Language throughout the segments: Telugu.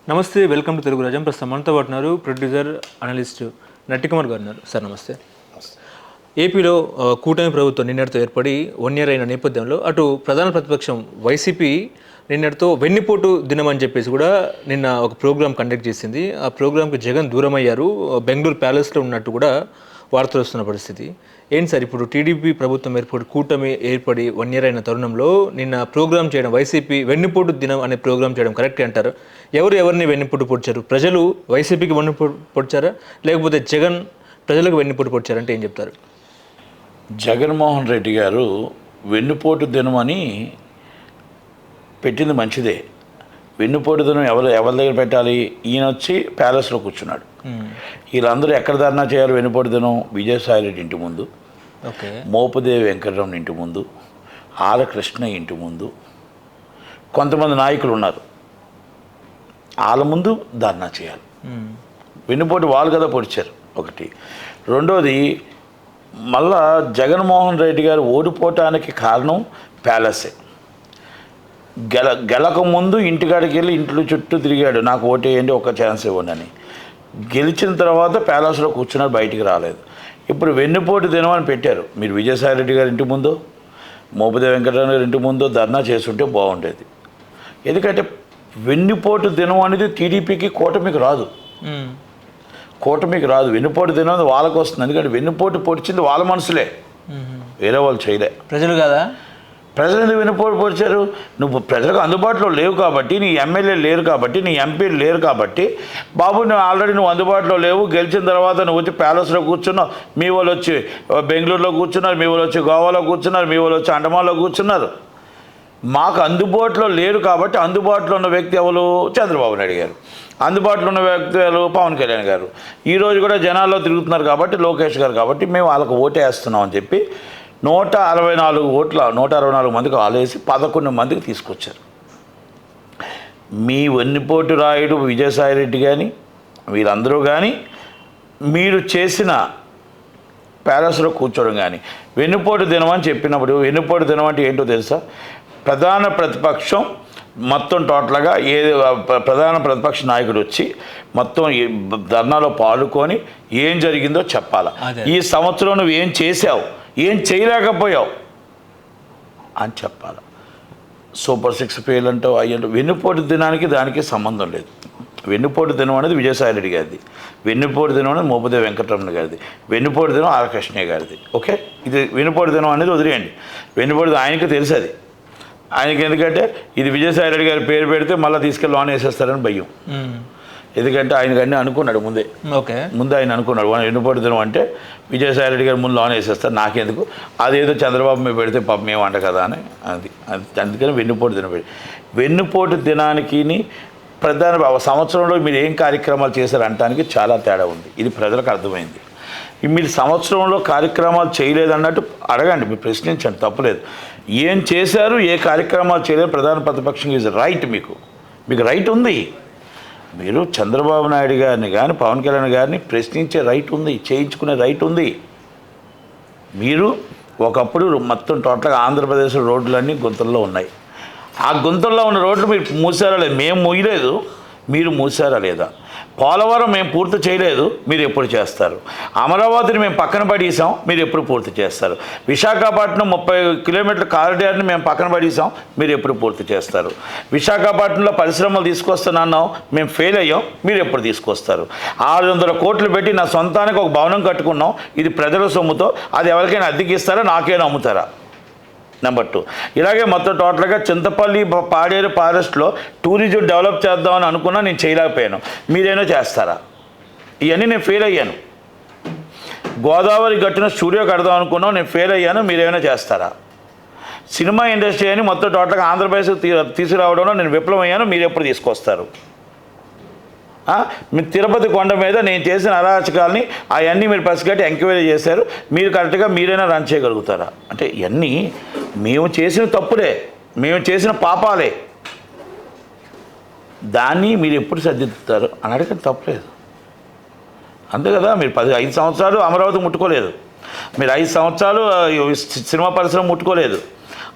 నమస్తే, వెల్కమ్ టు తెలుగు రాజ్యం. ప్రస్తుతం మనతో పాటు ఉన్నారు ప్రొడ్యూసర్, అనలిస్ట్ నట్టికుమార్ గారు ఉన్నారు. సార్ నమస్తే. ఏపీలో కూటమి ప్రభుత్వం నిన్నటితో ఏర్పడి 1 year అయిన నేపథ్యంలో అటు ప్రధాన ప్రతిపక్షం వైసీపీ నిన్నటితో వెన్నుపోటు దినం అని చెప్పేసి కూడా నిన్న ఒక ప్రోగ్రామ్ కండక్ట్ చేసింది. ఆ ప్రోగ్రామ్కి జగన్ దూరం అయ్యారు, బెంగళూరు ప్యాలెస్లో ఉన్నట్టు కూడా వార్తలు వస్తున్న పరిస్థితి. ఏంటి సార్, ఇప్పుడు టీడీపీ ప్రభుత్వం కూటమి ఏర్పడి 1 year అయిన తరుణంలో నిన్న ప్రోగ్రామ్ చేయడం, వైసీపీ వెన్నుపోటు దినం అనే ప్రోగ్రామ్ చేయడం కరెక్ట్ అంటారు? ఎవరిని వెన్నుపోటు పొడిచారు? ప్రజలు వైసీపీకి వెన్నుపోటు పొడిచారా, లేకపోతే జగన్ ప్రజలకు వెన్నుపోటు పొడిచారంటే ఏం చెప్తారు? జగన్మోహన్ రెడ్డి గారు వెన్నుపోటు దినం అని పెట్టింది మంచిదే. వెన్నుపోటు దినం ఎవరి దగ్గర పెట్టాలి? ఈయన వచ్చి ప్యాలెస్లో కూర్చున్నాడు. వీళ్ళందరూ ఎక్కడ ధర్నా చేయాలి? వెన్నుపోటు దినం విజయసాయిరెడ్డి ఇంటి ముందు, మోపుదేవి వెంకటరమణ ఇంటి ముందు, ఆర్ కృష్ణ ఇంటి ముందు, కొంతమంది నాయకులు ఉన్నారు, వాళ్ళ ముందు ధర్నా చేయాలి. వెన్నుపోటు వాళ్ళు కదా పొడిచారు ఒకటి. రెండోది, మళ్ళా జగన్మోహన్ రెడ్డి గారు ఓడిపోవటానికి కారణం ప్యాలెసే. గెలక ముందు ఇంటికాడికి వెళ్ళి ఇంట్లో చుట్టూ తిరిగాడు, నాకు ఓటేయండి, ఒక ఛాన్స్ ఇవ్వండి అని. గెలిచిన తర్వాత ప్యాలెస్లో కూర్చున్నాడు, బయటికి రాలేదు. ఇప్పుడు వెన్నుపోటు దినం అని పెట్టారు. మీరు విజయసాయిరెడ్డి గారి ఇంటి ముందో, మోపుదేవి వెంకటరమణ గారి ఇంటి ముందో ధర్నా చేస్తుంటే బాగుండేది. ఎందుకంటే వెన్నుపోటు దినం అనేది టీడీపీకి కూటమికి రాదు. వెన్నుపోటు దినం వాళ్ళకు వస్తుంది. ఎందుకంటే వెన్నుపోటు పొడిచింది వాళ్ళ మనసులే, వేరే వాళ్ళు చేయలే. ప్రజలు కదా. ప్రజలు ఎందుకు వెన్నుపోటు పొడిచారు? నువ్వు ప్రజలకు అందుబాటులో లేవు కాబట్టి, నీ ఎమ్మెల్యే లేరు కాబట్టి, నీ ఎంపీలు లేరు కాబట్టి, బాబు నువ్వు ఆల్రెడీ నువ్వు అందుబాటులో లేవు, గెలిచిన తర్వాత నువ్వు వచ్చి ప్యాలెస్లో కూర్చున్నావు, మీ వాళ్ళు వచ్చి బెంగళూరులో కూర్చున్నారు, మీ వాళ్ళు వచ్చి గోవాలో కూర్చున్నారు, మీ వాళ్ళు వచ్చి అండమాన్లో కూర్చున్నారు. మాకు అందుబాటులో లేరు కాబట్టి అందుబాటులో ఉన్న వ్యక్తి ఎవరు? చంద్రబాబు నాయుడు గారు. అందుబాటులో ఉన్న వ్యక్తులు పవన్ కళ్యాణ్ గారు. ఈరోజు కూడా జనాల్లో తిరుగుతున్నారు కాబట్టి లోకేష్ గారు. కాబట్టి మేము వాళ్ళకు ఓటేస్తున్నాం అని చెప్పి 164 మందికి ఆలేసి 11 మందికి తీసుకొచ్చారు. మీ వెన్నుపోటు రాయుడు విజయసాయిరెడ్డి కానీ వీళ్ళందరూ కానీ మీరు చేసిన ప్యాలెస్లో కూర్చోవడం కానీ వెన్నుపోటు దినం అని చెప్పినప్పుడు, వెన్నుపోటు దినం అంటే ఏంటో తెలుసా? ప్రధాన ప్రతిపక్షం మొత్తం టోటల్గా ప్రధాన ప్రతిపక్ష నాయకుడు వచ్చి మొత్తం ధర్నాలో పాల్గొని ఏం జరిగిందో చెప్పాలి. ఈ సంవత్సరం నువ్వు ఏం చేసావు, ఏం చేయలేకపోయావు అని చెప్పాలి. సూపర్ 6 పేర్లు అంటావు అయ్యంటూ. వెన్నుపోటు దినానికి దానికి సంబంధం లేదు. వెన్నుపోటు దినం అనేది విజయసాయిరెడ్డి గారిది, వెన్నుపోటు దినం అనేది మోపుదేవి వెంకటరమణ గారిది, వెన్నుపోటు దినం ఆర్ కృష్ణయ్య గారిది. ఓకే, ఇది వెన్నుపోటు దినం అనేది వదిలేయండి. వెన్నుపోటు ఆయనకి తెలుసు, అది ఆయనకి. ఎందుకంటే ఇది విజయసాయిరెడ్డి గారి పేరు పెడితే మళ్ళీ తీసుకెళ్ళి లోన్ వేసేస్తారని భయం. ఎందుకంటే ఆయనకు అన్నీ అనుకున్నాడు ముందే. ముందు ఆయన అనుకున్నాడు వెన్నుపోటు దినం అంటే విజయసాయిరెడ్డి గారు ముందు లోన్ వేసేస్తారు, నాకెందుకు, అదేదో చంద్రబాబు మీద పెడితే పాపం మేము అంట కదా అని. అందుకని వెన్నుపోటు దినం పెట్టి, వెన్నుపోటు దినానికి ప్రధాన సంవత్సరంలో మీరు ఏం కార్యక్రమాలు చేశారు అనడానికి చాలా తేడా ఉంది. ఇది ప్రజలకు అర్థమైంది. మీరు సంవత్సరంలో కార్యక్రమాలు చేయలేదన్నట్టు అడగండి, మీరు ప్రశ్నించండి, తప్పులేదు. ఏం చేశారు, ఏ కార్యక్రమాలు చేయలేదు ప్రధాన ప్రతిపక్షం ఈజ్ రైట్. మీకు రైట్ ఉంది. మీరు చంద్రబాబు నాయుడు గారిని కానీ పవన్ కళ్యాణ్ గారిని ప్రశ్నించే రైట్ ఉంది, చేయించుకునే రైట్ ఉంది. మీరు ఒకప్పుడు మొత్తం టోటల్గా ఆంధ్రప్రదేశ్ రోడ్లన్నీ గుంతల్లో ఉన్నాయి. ఆ గుంతల్లో ఉన్న రోడ్లు మీరు మూసారా లేదు? మేము మూయలేదు, మీరు మూసారా లేదా? పోలవరం మేము పూర్తి చేయలేదు, మీరు ఎప్పుడు చేస్తారు? అమరావతిని మేము పక్కన పడేసాం, మీరు ఎప్పుడు పూర్తి చేస్తారు? విశాఖపట్నం 30 కిలోమీటర్ల కారిడార్ని మేము పక్కన పడేసాం, మీరు ఎప్పుడు పూర్తి చేస్తారు? విశాఖపట్నంలో పరిశ్రమలు తీసుకొస్తున్నాం, మేము ఫెయిల్ అయ్యాం, మీరు ఎప్పుడు తీసుకొస్తారు? 600 కోట్లు పెట్టి నా సొంతానికి ఒక భవనం కట్టుకున్నాం, ఇది ప్రజల సొమ్ముతో, అది ఎవరికైనా అద్దెకి ఇస్తారా, నాకైనా అమ్ముతారా? నెంబర్ 2, ఇలాగే మొత్తం టోటల్గా చింతపల్లి పాడేరు ఫారెస్ట్లో టూరిజం డెవలప్ చేద్దామని అనుకున్నా, నేను చేయలేకపోయాను, మీరేనా చేస్తారా? ఇవన్నీ నేను ఫెయిల్ అయ్యాను. గోదావరి గట్టున స్టూడియో కడదాం అనుకున్నాం, నేను ఫెయిల్ అయ్యాను, మీరేమైనా చేస్తారా? సినిమా ఇండస్ట్రీ అని మొత్తం టోటల్గా ఆంధ్రప్రదేశ్ తీసుకురావడంలో నేను విఫలం అయ్యాను, మీరు ఎప్పుడు తీసుకొస్తారు? మీ తిరుపతి కొండ మీద నేను చేసిన అరాచకాలని అవన్నీ మీరు పసిగట్టి ఎంక్వైరీ చేశారు, మీరు కరెక్ట్గా మీరైనా రన్ చేయగలుగుతారా? అంటే ఇవన్నీ మేము చేసిన తప్పులే, మేము చేసిన పాపాలే, దాన్ని మీరు ఎప్పుడు సర్దిద్దుతారు అని అడగడం తప్పలేదు. అంతే కదా. మీరు 5 సంవత్సరాలు అమరావతి ముట్టుకోలేదు, మీరు 5 సంవత్సరాలు సినిమా పరిశ్రమ ముట్టుకోలేదు,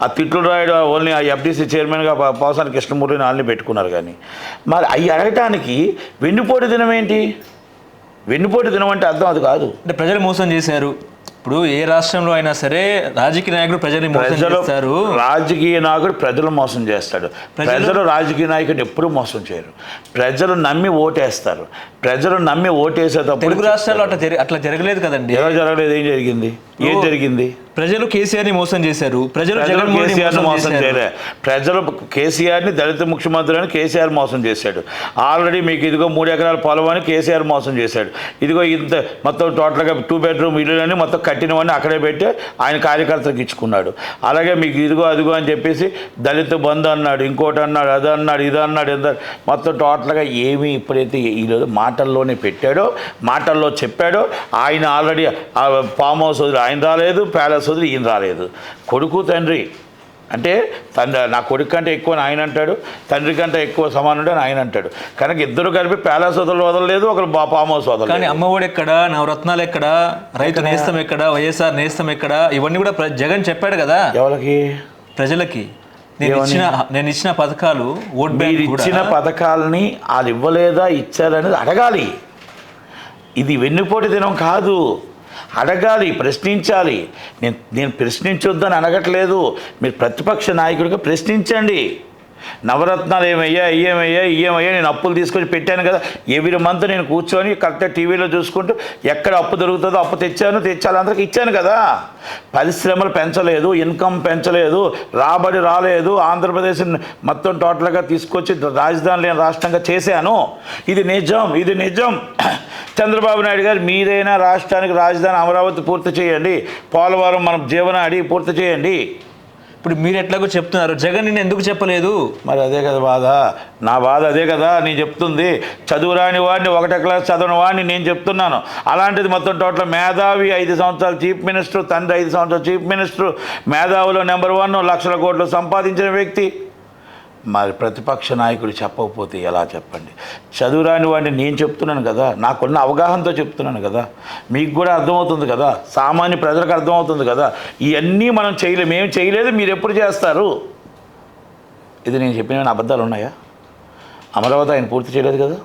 ఆ తిట్లు రాయడం ఓన్లీ ఆ ఎఫ్డీసీ చైర్మన్గా పోసాని కృష్ణమూర్తిని వాళ్ళని పెట్టుకున్నారు. కానీ మరి అవి అడగటానికి వెన్నుపోటు దినం ఏంటి? వెన్నుపోటు దినం అంటే అర్థం అది కాదు. అంటే ప్రజలు మోసం చేశారు. ఇప్పుడు ఏ రాష్ట్రంలో అయినా సరే రాజకీయ నాయకుడు ప్రజల్ని మోసం చేస్తారు. రాజకీయ నాయకుడు ప్రజలు మోసం చేస్తాడు. ప్రజలు రాజకీయ నాయకుడిని ఎప్పుడూ మోసం చేయరు. ప్రజలు నమ్మి ఓటేస్తారు. ప్రజలు నమ్మి ఓటేసేటప్పుడు తెలుగు రాష్ట్రాల్లో అట్లా జరగలేదు కదండి. ఎలా జరగలేదు? ఏం జరిగింది? ఏం జరిగింది? ప్రజలు కేసీఆర్ని మోసం చేశారు. ప్రజలు కేసీఆర్ని మోసం చేయలే. ప్రజలు కేసీఆర్ని దళిత ముఖ్యమంత్రి అని కేసీఆర్ మోసం చేశాడు. ఆల్రెడీ మీకు ఇదిగో 3 ఎకరాల పొలం అని కేసీఆర్ మోసం చేశాడు. ఇదిగో ఇంత మొత్తం టోటల్గా 2 బెడ్రూమ్ ఇల్లులని మొత్తం కట్టినవన్నీ అక్కడే పెట్టి ఆయన కార్యకర్తలకు ఇచ్చుకున్నాడు. అలాగే మీకు ఇదిగో అదిగో అని చెప్పేసి దళిత బంధు అన్నాడు, ఇంకోటి అన్నాడు, అది అన్నాడు, ఇది అన్నాడు, మొత్తం టోటల్గా ఏమీ ఇప్పుడైతే ఈరోజు మాటల్లోనే పెట్టాడో, మాటల్లో చెప్పాడో. ఆయన ఆల్రెడీ ఫామ్ హౌస్ వదిలి ఆయన రాలేదు, ప్యాలెస్ వదిలి ఈయన రాలేదు. కొడుకు తండ్రి అంటే నా కొడుకు కంటే ఎక్కువ ఆయన అంటాడు, తండ్రి కంటే ఎక్కువ సమానుడు అని ఆయన అంటాడు. కనుక ఇద్దరు కలిపి ప్యాలెస్ వదలలేదు, ఒకరు ఫామ్ హౌస్ వదలలేదు. కానీ అమ్మఒడి ఎక్కడ, నవరత్నాలు ఎక్కడ, రైతు నేస్తం ఎక్కడ, వైఎస్ఆర్ నేస్తం ఎక్కడ, ఇవన్నీ కూడా జగన్ చెప్పాడు కదా. ఎవరికి? ప్రజలకి. నేను ఇచ్చిన పథకాలు ఓట్ బ్యాంక్ ఇచ్చిన పథకాలని వాళ్ళు ఇవ్వలేదా, ఇచ్చారనేది అడగాలి. ఇది వెన్నుపోటు దినం కాదు. అడగాలి, ప్రశ్నించాలి. నేను ప్రశ్నించొద్దని అనగట్లేదు. మీరు ప్రతిపక్ష నాయకుడిగా ప్రశ్నించండి. నవరత్నాలు ఏమయ్యా నేను అప్పులు తీసుకొని పెట్టాను కదా, ఎవ్రీ మంత్ నేను కూర్చొని కరెక్ట్గా టీవీలో చూసుకుంటూ ఎక్కడ అప్పు దొరుకుతుందో అప్పు తెచ్చాను, అందరికి ఇచ్చాను కదా. పరిశ్రమలు పెంచలేదు, ఇన్కమ్ పెంచలేదు, రాబడి రాలేదు. ఆంధ్రప్రదేశ్ మొత్తం టోటల్గా తీసుకొచ్చి రాజధాని లేని రాష్ట్రంగా చేశాను. ఇది నిజం. చంద్రబాబు నాయుడు గారు, మీరైనా రాష్ట్రానికి రాజధాని అమరావతి పూర్తి చేయండి, పోలవరం మనం జీవనాడి పూర్తి చేయండి. ఇప్పుడు మీరు ఎట్లాగో చెప్తున్నారు, జగన్ నిన్ను ఎందుకు చెప్పలేదు? మరి అదే కదా బాధ, నా బాధ అదే కదా. నేను చెప్తుంది చదువురాని వాడిని, 1వ క్లాస్ చదవని వాడిని నేను చెప్తున్నాను. అలాంటిది మొత్తం టోటల్ మేధావి, 5 సంవత్సరాలు చీఫ్ మినిస్టర్, తండ్రి 5 సంవత్సరాలు చీఫ్ మినిస్టర్, మేధావులో నెంబర్ 1, లక్షల కోట్లు సంపాదించిన వ్యక్తి. మరి ప్రతిపక్ష నాయకుడు చెప్పకపోతే ఎలా చెప్పండి? చదువురాని వాడిని నేను చెప్తున్నాను కదా, నాకున్న అవగాహనతో చెప్తున్నాను కదా, మీకు కూడా అర్థమవుతుంది కదా, సామాన్య ప్రజలకు అర్థమవుతుంది కదా. ఇవన్నీ మనం చేయలేము. ఏం చేయలేదు, మీరు ఎప్పుడు చేస్తారు? ఇది నేను చెప్పిన అబద్ధాలు ఉన్నాయా? అమరావతి ఆయన పూర్తి చేయలేదు కదా,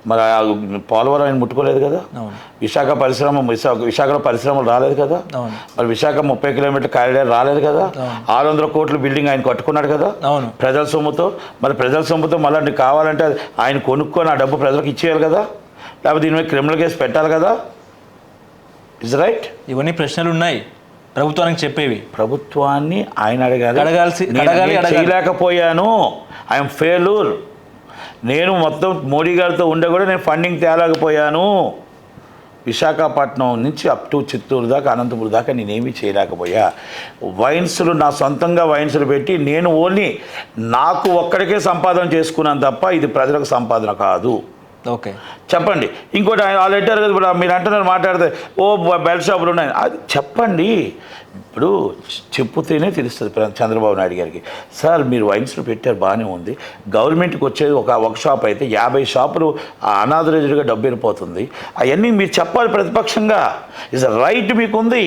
మరి పోలవరం ఆయన ముట్టుకోలేదు కదా, విశాఖలో పరిశ్రమలు రాలేదు కదా, మరి విశాఖ 30 కిలోమీటర్ల కారిడార్ రాలేదు కదా, 600 కోట్ల బిల్డింగ్ ఆయన కట్టుకున్నాడు కదా ప్రజల సొమ్ముతో. మరి ప్రజల సొమ్ముతో మళ్ళీ కావాలంటే ఆయన కొనుక్కొని ఆ డబ్బు ప్రజలకు ఇచ్చేయాలి కదా, లేకపోతే దీని మీద క్రిమినల్ కేసు పెట్టాలి కదా. Is right? ఇవన్నీ ప్రశ్నలు ఉన్నాయి ప్రభుత్వానికి చెప్పేవి. ప్రభుత్వాన్ని ఆయన అడగాలి. చేయలేకపోయాను, ఐఎమ్ ఫెయిల్యూర్. నేను మొత్తం మోడీ గారితో ఉండే కూడా నేను ఫండింగ్ తేలేకపోయాను. విశాఖపట్నం నుంచి అప్ టు చిత్తూరు దాకా, అనంతపురం దాకా నేనేమీ చేయలేకపోయా. వైన్స్లు నా సొంతంగా వైన్స్లు పెట్టి నేను ఓన్లీ నాకు ఒక్కడికే సంపాదన చేసుకున్నాను తప్ప ఇది ప్రజలకు సంపాదన కాదు. ఓకే, చెప్పండి. ఇంకోటి ఆ లెటర్ కదా మీరు అంటున్నారు, మాట్లాడితే బెల్ట్ షాపులు ఉన్నాయి, అది చెప్పండి. ఇప్పుడు చెప్పుతేనే తెలుస్తుంది చంద్రబాబు నాయుడు గారికి. సార్ మీరు వైన్స్లు పెట్టారు, బాగానే ఉంది, గవర్నమెంట్కి వచ్చేది ఒక షాప్ అయితే 50 షాపులు అనాథరైజ్డ్గా డబ్బు వెళ్ళిపోతుంది. అవన్నీ మీరు చెప్పాలి ప్రతిపక్షంగా. ఇస్ రైట్ మీకు ఉంది.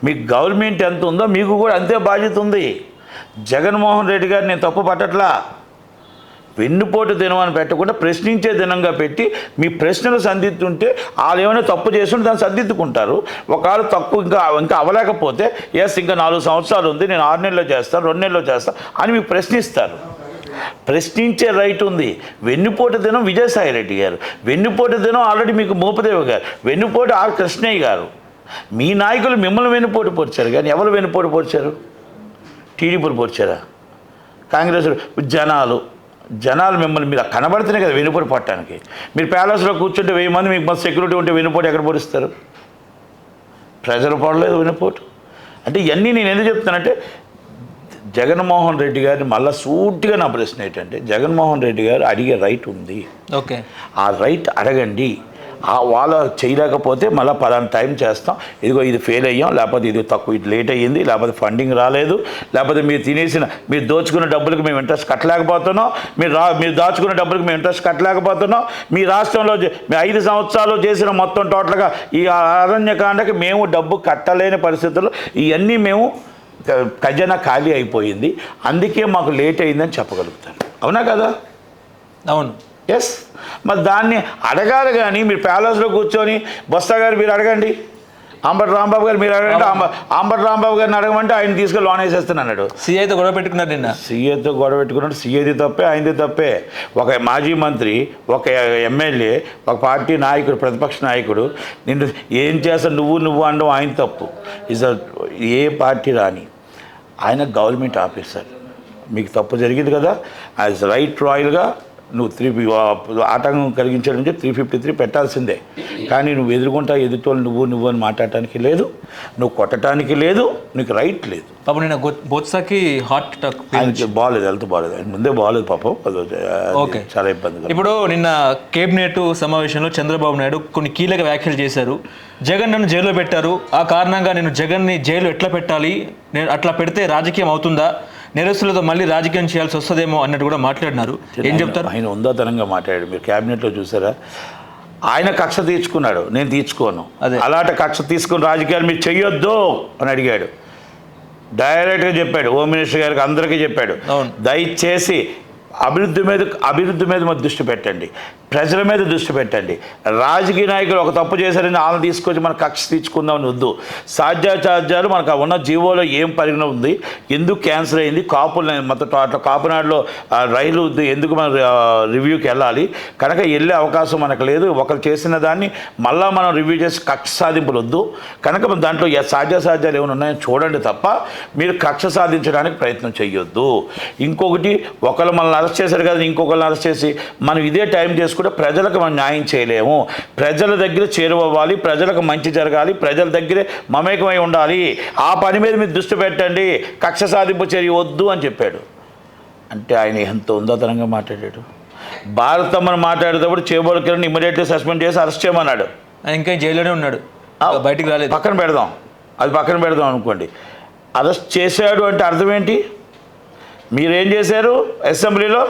మీకు గవర్నమెంట్ ఎంత ఉందో మీకు కూడా అంతే బాధ్యత ఉంది. జగన్మోహన్ రెడ్డి గారు నేను తప్పు పట్టట్లా. వెన్నుపోటు దినం అని పెట్టకుండా ప్రశ్నించే దినంగా పెట్టి మీ ప్రశ్నలు సందిద్దుంటే వాళ్ళు ఏమైనా తప్పు చేస్తుంటే దాన్ని సర్దిద్దుకుంటారు. ఒకవేళ తక్కువ ఇంకా అవ్వలేకపోతే ఇంకా 4 సంవత్సరాలు ఉంది, నేను 6 నెలల్లో చేస్తాను, 2 నెలల్లో చేస్తాను అని మీకు ప్రశ్నిస్తారు. ప్రశ్నించే రైట్ ఉంది. వెన్నుపోటు దినం విజయసాయి రెడ్డి గారు, వెన్నుపోటు దినం ఆల్రెడీ మీకు మోపదేవి గారు, వెన్నుపోటు ఆర్ కృష్ణయ్య గారు. మీ నాయకులు మిమ్మల్ని వెన్నుపోటు పొడిచారు, కానీ ఎవరు వెన్నుపోటు పొడిచారు? టీడీపీలు పొడిచారా? కాంగ్రెస్ జనాలు మిమ్మల్ని మీరు కనబడుతున్నాయి కదా వెన్నుపోటు పట్టడానికి. మీరు ప్యాలెస్లో కూర్చుంటే 1000 మంది మీకు మొత్తం సెక్యూరిటీ ఉంటే వెన్నుపోటు ఎక్కడ పొడిస్తారు? ప్రజలు పడలేదు వెన్నుపోటు. అంటే ఇవన్నీ నేను ఎందుకు చెప్తానంటే, జగన్మోహన్ రెడ్డి గారిని మళ్ళీ సూటిగా నా ప్రశ్న ఏంటంటే, జగన్మోహన్ రెడ్డి గారు అడిగే రైట్ ఉంది. ఓకే, ఆ రైట్ అడగండి. వాళ్ళు చేయలేకపోతే మళ్ళీ పలానా టైం చేస్తాం, ఇదిగో ఇది ఫెయిల్ అయ్యాం, లేకపోతే ఇది తక్కువ, ఇది లేట్ అయ్యింది, లేకపోతే ఫండింగ్ రాలేదు, లేకపోతే మీరు దోచుకున్న డబ్బులకు మేము ఇంట్రెస్ట్ కట్టలేకపోతున్నాం, మీరు దాచుకున్న డబ్బులకు మేము ఇంట్రెస్ట్ కట్టలేకపోతున్నాం, మీ రాష్ట్రంలో 5 సంవత్సరాలు చేసిన మొత్తం టోటల్గా ఈ అరణ్యకాండకి మేము డబ్బు కట్టలేని పరిస్థితుల్లో ఇవన్నీ మేము ఖజానా ఖాళీ అయిపోయింది, అందుకే మాకు లేట్ అయిందని చెప్పగలుగుతారు. అవునా కదా? అవును. ఎస్. మరి దాన్ని అడగాలి. కానీ మీరు ప్యాలెస్లో కూర్చొని బొత్స గారు మీరు అడగండి, అంబటి రాంబాబు గారు మీరు అడగండి, అంబటి రాంబాబు గారిని అడగమంటే ఆయన తీసుకెళ్ళి లోన్ వేసేస్తాను అన్నాడు. సీఐతో గొడవ పెట్టుకున్నారు నిన్న. సీఏతో గొడవ పెట్టుకున్నాడు. సీఏది తప్పే, ఆయనది తప్పే. ఒక మాజీ మంత్రి, ఒక ఎమ్మెల్యే, ఒక పార్టీ నాయకుడు, ప్రతిపక్ష నాయకుడు నిన్ను ఏం చేస్తా నువ్వు అనడం ఆయన తప్పు. ఏ పార్టీ రాని ఆయన గవర్నమెంట్ ఆఫీసర్, మీకు తప్పు జరిగింది కదా, యాజ్ రైట్ రాయల్గా నువ్వు ఆటంకం కలిగించాడని చెప్పి 353 పెట్టాల్సిందే. కానీ నువ్వు ఎదుర్కొంటా ఎదుటోళ్ళు నువ్వు అని మాట్లాడటానికి లేదు, నువ్వు కొట్టడానికి లేదు, నీకు రైట్ లేదు. పాపం నిన్న బొత్సకి హార్ట్ అటాక్. ఆయనకి బాగాలేదు, హెల్త్ బాగాలేదు, ఆయన ముందే బాగాలేదు పాపం. ఓకే, చాలా ఇబ్బంది. ఇప్పుడు నిన్న కేబినెట్ సమావేశంలో చంద్రబాబు నాయుడు కొన్ని కీలక వ్యాఖ్యలు చేశారు. జగన్ నన్ను జైల్లో పెట్టారు, ఆ కారణంగా నేను జగన్ని జైలు ఎట్లా పెట్టాలి, నేను అట్లా పెడితే రాజకీయం అవుతుందా, నిరస్తులతో మళ్ళీ రాజకీయం చేయాల్సి వస్తుందేమో అన్నట్టు కూడా మాట్లాడినారు. ఏం చెప్తారు? ఆయన ఉందాతనంగా మాట్లాడాడు. మీరు క్యాబినెట్లో చూసారా? ఆయన కక్ష తీర్చుకున్నాడు, నేను తీర్చుకోను, అలాంటి కక్ష తీసుకుని రాజకీయాలు మీరు చెయ్యొద్దు అని అడిగాడు. డైరెక్ట్గా చెప్పాడు. హోమ్ మినిస్టర్ గారికి అందరికీ చెప్పాడు, దయచేసి అభివృద్ధి మీద దృష్టి పెట్టండి, ప్రజల మీద దృష్టి పెట్టండి. రాజకీయ నాయకులు ఒక తప్పు చేశారని వాళ్ళని తీసుకొచ్చి మన కక్ష తీర్చుకుందామని వద్దు. సాధ్యాచార్యాలు మనకు ఉన్న జీవోలో ఏం పరిగణ ఉంది, ఎందుకు క్యాన్సర్ అయింది, కాపులు మొత్తం అట్లా కాపునాడులో రైలు ఎందుకు మనం రివ్యూకి వెళ్ళాలి, కనుక వెళ్ళే అవకాశం మనకు లేదు. ఒకరు చేసిన దాన్ని మళ్ళీ మనం రివ్యూ చేసి కక్ష సాధింపులు వద్దు. కనుక దాంట్లో సాధ్యాసాధ్యాలు ఏమైనా ఉన్నాయని చూడండి తప్ప మీరు కక్ష సాధించడానికి ప్రయత్నం చేయొద్దు. ఇంకొకటి, ఒకళ్ళు మనల్ని అరెస్ట్ చేశారు కదా, ఇంకొకరిని అరెస్ట్ చేసి మనం ఇదే టైం చేసుకుంటే ప్రజలకు మనం న్యాయం చేయలేము. ప్రజల దగ్గర చేరువవ్వాలి, ప్రజలకు మంచి జరగాలి, ప్రజల దగ్గరే మమేకమై ఉండాలి. ఆ పని మీద మీరు దృష్టి పెట్టండి, కక్ష సాధింపు చర్య వద్దు అని చెప్పాడు. అంటే ఆయన ఎంత ఉందతనంగా మాట్లాడాడు. భారతమ్మను మాట్లాడేటప్పుడు చేబోలు కిరణ్ ఇమ్మీడియట్లీ సస్పెండ్ చేసి అరెస్ట్ చేయమన్నాడు. ఇంకా జైల్లోనే ఉన్నాడు, బయటికి రాలేదు. పక్కన పెడదాం అనుకోండి. అరెస్ట్ చేశాడు అంటే అర్థం ఏంటి? మీరేం చేశారు? అసెంబ్లీలో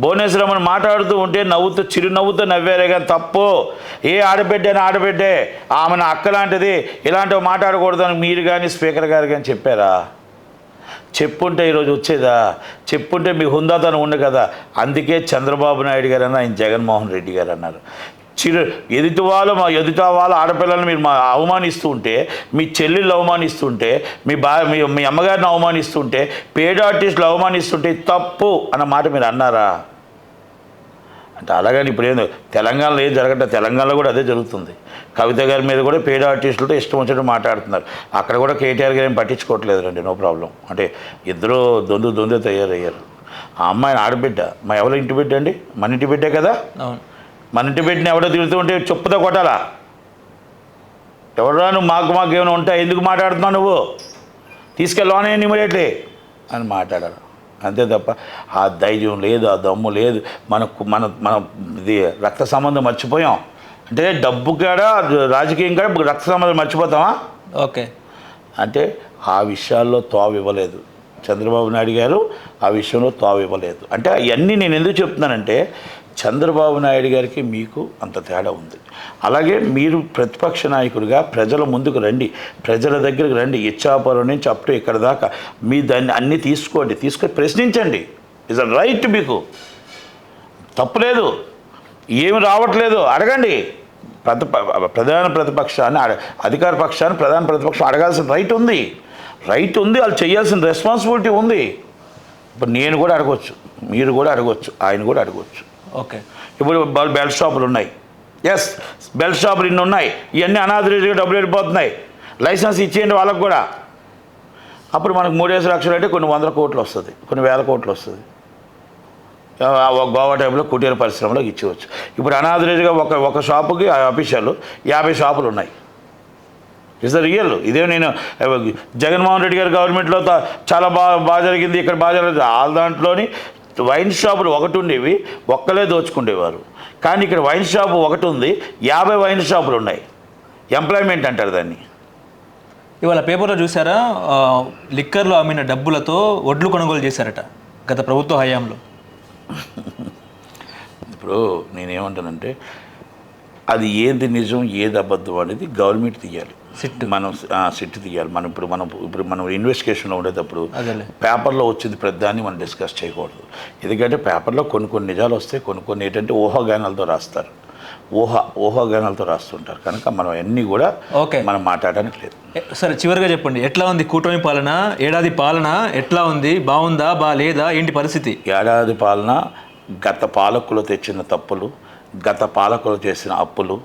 భువనేశ్వరమ్మని మాట్లాడుతూ ఉంటే చిరునవ్వుతో నవ్వారే కానీ తప్పు. ఏ ఆడబిడ్డే ఆమెను అక్క లాంటిది, ఇలాంటివి మాట్లాడకూడదని మీరు కానీ స్పీకర్ గారు కానీ చెప్పారా? చెప్పుంటే ఈరోజు వచ్చేదా? చెప్పుంటే మీ హుందాతనం ఉండు కదా. అందుకే చంద్రబాబు నాయుడు గారు అన్న, ఆయన జగన్మోహన్ రెడ్డి గారు అన్నారు, ఎదుటి వాళ్ళ ఆడపిల్లలను మీరు అవమానిస్తూ ఉంటే, మీ చెల్లెళ్ళు అవమానిస్తుంటే, మీ అమ్మగారిని అవమానిస్తుంటే, పేడ్ ఆర్టిస్టులు అవమానిస్తుంటే తప్పు అన్న మాట మీరు అన్నారా? అంటే అలాగని ఇప్పుడు ఏందో తెలంగాణలో ఏం జరగట్లేదు, తెలంగాణలో కూడా అదే జరుగుతుంది. కవిత గారి మీద కూడా పేడ్ ఆర్టిస్టులతో ఇష్టం వచ్చినట్టు మాట్లాడుతున్నారు. అక్కడ కూడా కేటీఆర్ గారు ఏం పట్టించుకోవట్లేదు రండి, నో ప్రాబ్లం. అంటే ఇద్దరు దొందే తయారయ్యారు. ఆ అమ్మాయిని ఆడబిడ్డ, మా ఎవరో ఇంటి బిడ్డ అండి, మన ఇంటి బిడ్డే కదా. మన ఇంటి బిడ్డని ఎవడో తిరుగుతూ ఉంటే చెప్పుతో కొట్టాలా? ఎవడరా నువ్వు, మాకు ఏమైనా ఉంటాయి, ఎందుకు మాట్లాడుతున్నావు నువ్వు, తీసుకెళ్ళానే ఇమ్మీడియట్లీ అని మాట్లాడారు. అంతే తప్ప ఆ ధైర్యం లేదు, ఆ దమ్ము లేదు. మన ఇది రక్త సంబంధం మర్చిపోయాం. అంటే డబ్బు కాడ, రాజకీయం కాడ రక్త సంబంధం మర్చిపోతామా? ఓకే. అంటే ఆ విషయాల్లో తావు ఇవ్వలేదు చంద్రబాబు నాయుడు గారు, ఆ విషయంలో తావు ఇవ్వలేదు. అంటే అవన్నీ నేను ఎందుకు చెప్తున్నానంటే, చంద్రబాబు నాయుడు గారికి మీకు అంత తేడా ఉంది. అలాగే మీరు ప్రతిపక్ష నాయకుడిగా ప్రజల ముందుకు రండి, ప్రజల దగ్గరికి రండి. ఇచ్చాపురం నుంచి అప్ టు ఇక్కడ దాకా మీ దాన్ని అన్నీ తీసుకొని ప్రశ్నించండి. ఇస్ అ రైట్, మీకు తప్పులేదు, ఏమి రావట్లేదు అడగండి. ప్రధాన ప్రతిపక్షాన్ని, అధికార పక్షాన్ని ప్రధాన ప్రతిపక్షం అడగాల్సిన రైట్ ఉంది, వాళ్ళు చేయాల్సిన రెస్పాన్సిబిలిటీ ఉంది. ఇప్పుడు నేను కూడా అడగవచ్చు, మీరు కూడా అడగవచ్చు, ఆయన కూడా అడగవచ్చు. ఓకే. ఇప్పుడు బెల్ట్ షాపులు ఉన్నాయి, ఎస్, బెల్ట్ షాపులు ఇన్ని ఉన్నాయి, ఇవన్నీ అనాథరైజ్గా డబ్బులు వెళ్ళిపోతున్నాయి, లైసెన్స్ ఇచ్చేయండి వాళ్ళకు కూడా. అప్పుడు మనకు 3 లక్షలు అంటే కొన్ని 100 కోట్లు వస్తుంది, కొన్ని 1000 కోట్లు వస్తుంది. గోవా టైంలో కుటీర పరిశ్రమలో ఇచ్చేవచ్చు. ఇప్పుడు అనాథరైజ్గా ఒక షాపుకి అఫీషియల్ 50 షాపులు ఉన్నాయి. It's the real. ఇదే నేను జగన్మోహన్ రెడ్డి గారి గవర్నమెంట్లో చాలా బాగా జరిగింది, ఇక్కడ బాగా జరిగింది, వాళ్ళ దాంట్లోని వైన్ షాపులు ఒకటి ఉండేవి, ఒక్కలే దోచుకుండేవారు. కానీ ఇక్కడ వైన్ షాపు ఒకటి ఉంది, 50 వైన్ షాపులు ఉన్నాయి. ఎంప్లాయ్మెంట్ అంటారు దాన్ని. ఇవాళ పేపర్లో చూసారా, లిక్కర్లో అమ్మిన డబ్బులతో ఒడ్లు కొనుగోలు చేశారట గత ప్రభుత్వ హయాంలో. ఇప్పుడు నేనేమంటానంటే, అది ఏది నిజం ఏది అబద్ధం అనేది గవర్నమెంట్ తీయాలి. మనం సిట్ తీయాలి. మనం ఇన్వెస్టిగేషన్లో ఉండేటప్పుడు అదేలే. పేపర్లో వచ్చింది ప్రతిదాన్ని మనం డిస్కస్ చేయకూడదు. ఎందుకంటే పేపర్లో కొన్ని నిజాలు వస్తాయి, కొన్ని ఏంటంటే ఊహాగానాలతో రాస్తారు, ఊహాగానాలతో రాస్తుంటారు. కనుక మనం అన్నీ కూడా మనం మాట్లాడడానికి లేదు. సరే, చివరిగా చెప్పండి, ఎట్లా ఉంది కూటమి పాలన? ఏడాది పాలన ఎట్లా ఉంది? బాగుందా, బాగాలేదా, ఏంటి పరిస్థితి? ఏడాది పాలన గత పాలకులు తెచ్చిన తప్పులు, గత పాలకులు చేసిన అప్పులు,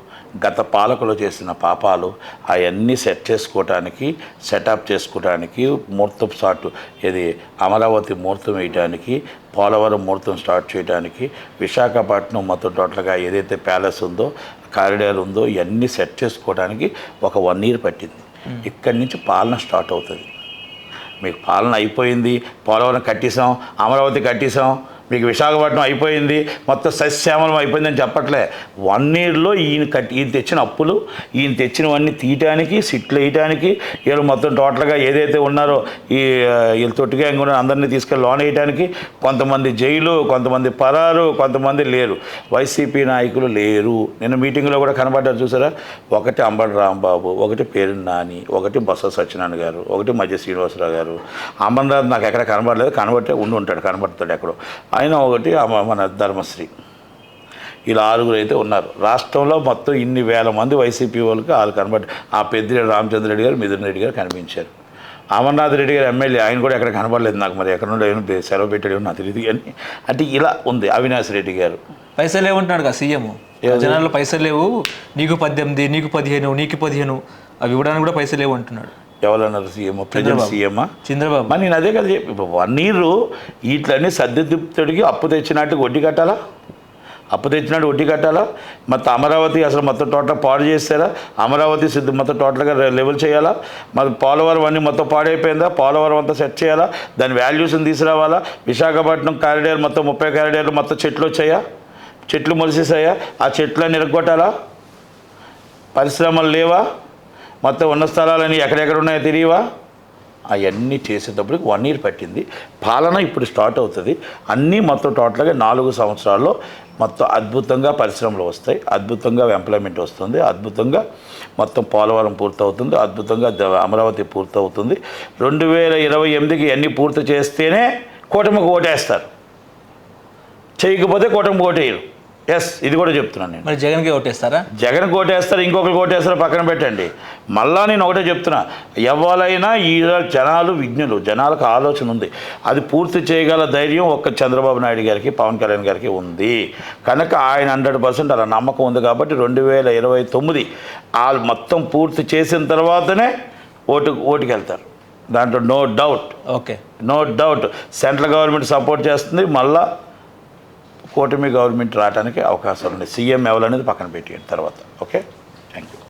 గత పాలకులు చేసిన పాపాలు అవన్నీ సెటప్ చేసుకోవడానికి ముహూర్తం స్టార్ట్, ఇది అమరావతి ముహూర్తం వేయడానికి, పోలవరం ముహూర్తం స్టార్ట్ చేయడానికి, విశాఖపట్నం మొత్తం టోటల్గా ఏదైతే ప్యాలెస్ ఉందో, కారిడార్ ఉందో ఇవన్నీ సెట్ చేసుకోవడానికి ఒక 1 year పట్టింది. ఇక్కడి నుంచి పాలన స్టార్ట్ అవుతుంది. మీకు పాలన అయిపోయింది, పోలవరం కట్టేసాం, అమరావతి కట్టేసాం, మీకు విశాఖపట్నం అయిపోయింది, మొత్తం సస్యశ్యామలం అయిపోయిందని చెప్పట్లే. 1 yearలో ఈయన తెచ్చిన అప్పులు, ఈయన తెచ్చినవన్నీ తీయటానికి, సిట్లు వేయటానికి, వీళ్ళు మొత్తం టోటల్గా ఏదైతే ఉన్నారో వీళ్ళు తొట్టిగా ఇంకొన అందరినీ తీసుకెళ్ళి లోన్ వేయడానికి, కొంతమంది జైలు, కొంతమంది పరారు, కొంతమంది లేరు, వైసీపీ నాయకులు లేరు. నిన్న మీటింగ్లో కూడా కనబడ్డారు చూసారా, ఒకటి అంబటి రాంబాబు, ఒకటి పేరు నాని, ఒకటి బొత్స సత్యనారాయణ గారు, ఒకటి మధ్య శ్రీనివాసరావు గారు. అమర్నాథ్ నాకు ఎక్కడ కనబడలేదు, కనబడతాడు ఎక్కడో ఆయన, ఒకటి మన ధర్మశ్రీ. ఇలా 6 అయితే ఉన్నారు. రాష్ట్రంలో మొత్తం ఇన్ని వేల మంది వైసీపీ వాళ్ళకి 6 కనబడ్డారు. ఆ పెద్దిరెడ్డి రామచంద్ర రెడ్డి గారు, మిథున్ రెడ్డి గారు కనిపించారు. అమర్నాథ్ రెడ్డి గారు ఎమ్మెల్యే, ఆయన కూడా ఎక్కడ కనబడలేదు నాకు. మరి ఎక్కడ నుండి సెలవు పెట్టాడు నాకు తెలియదు కానీ, అంటే ఇలా ఉంది. అవినాష్ రెడ్డి గారు పైసలు లేవుంటున్నాడు కదా సీఎం, జనాల్లో పైసలు లేవు, నీకు 18, నీకు 15, నీకు 15 అవి ఇవ్వడానికి కూడా పైసలు లేవు అంటున్నాడు. ఎవరన్నారు? CM, present CM Chandrababu. మరి నేను అదే కదా చెప్పి, 1 year వీటిలన్నీ సర్దిద్దుడికి అప్పు తెచ్చినట్టు వడ్డీ కట్టాలా? మొత్తం అమరావతి అసలు మొత్తం టోటల్ పాడు చేస్తారా? అమరావతి మొత్తం టోటల్గా లెవెల్ చేయాలా? మరి పోలవరం అన్నీ మొత్తం పాడైపోయిందా? పోలవరం అంతా సెట్ చేయాలా? దాని వాల్యూస్ని తీసుకురావాలా? విశాఖపట్నం కారిడార్ మొత్తం 30 కారిడార్లు మొత్తం చెట్లు వచ్చాయా? చెట్లు మొలిసేసాయా? ఆ చెట్లన్నీ ఇరగొట్టాలా? పరిశ్రమలు లేవా? మొత్తం ఉన్న స్థలాలని ఎక్కడెక్కడ ఉన్నాయో తెలియవా? అవన్నీ చేసేటప్పటికి 1 year పట్టింది. పాలన ఇప్పుడు స్టార్ట్ అవుతుంది. అన్నీ మొత్తం టోటల్గా 4 సంవత్సరాల్లో మొత్తం అద్భుతంగా పరిశ్రమలు వస్తాయి, అద్భుతంగా ఎంప్లాయ్మెంట్ వస్తుంది, అద్భుతంగా మొత్తం పోలవరం పూర్తవుతుంది, అద్భుతంగా అమరావతి పూర్తవుతుంది. 2028కి అన్నీ పూర్తి చేస్తేనే కూటమికి ఓటేస్తారు, చేయకపోతే కూటమికి ఓటేయరు. ఎస్, ఇది కూడా చెప్తున్నాను నేను. మరి జగన్కి ఓటేస్తారా? జగన్కి ఓటేస్తారు, ఇంకొకరికి ఓటేస్తారో పక్కన పెట్టండి. మళ్ళా నేను ఒకటే చెప్తున్నా, ఎవరైనా ఈ జనాలు విజ్ఞులు, జనాలకు ఆలోచన ఉంది. అది పూర్తి చేయగల ధైర్యం ఒక్క చంద్రబాబు నాయుడు గారికి, పవన్ కళ్యాణ్ గారికి ఉంది. కనుక ఆయన 100% అలా నమ్మకం ఉంది. కాబట్టి 2029 వాళ్ళు మొత్తం పూర్తి చేసిన తర్వాతనే ఓటుకి వెళ్తారు. దాంట్లో no doubt. Central government support చేస్తుంది. మళ్ళా కూటమి గవర్నమెంట్ రావడానికి అవకాశాలు ఉన్నాయి. సీఎం ఎవరనేది పక్కన పెట్టేయండి తర్వాత. ఓకే.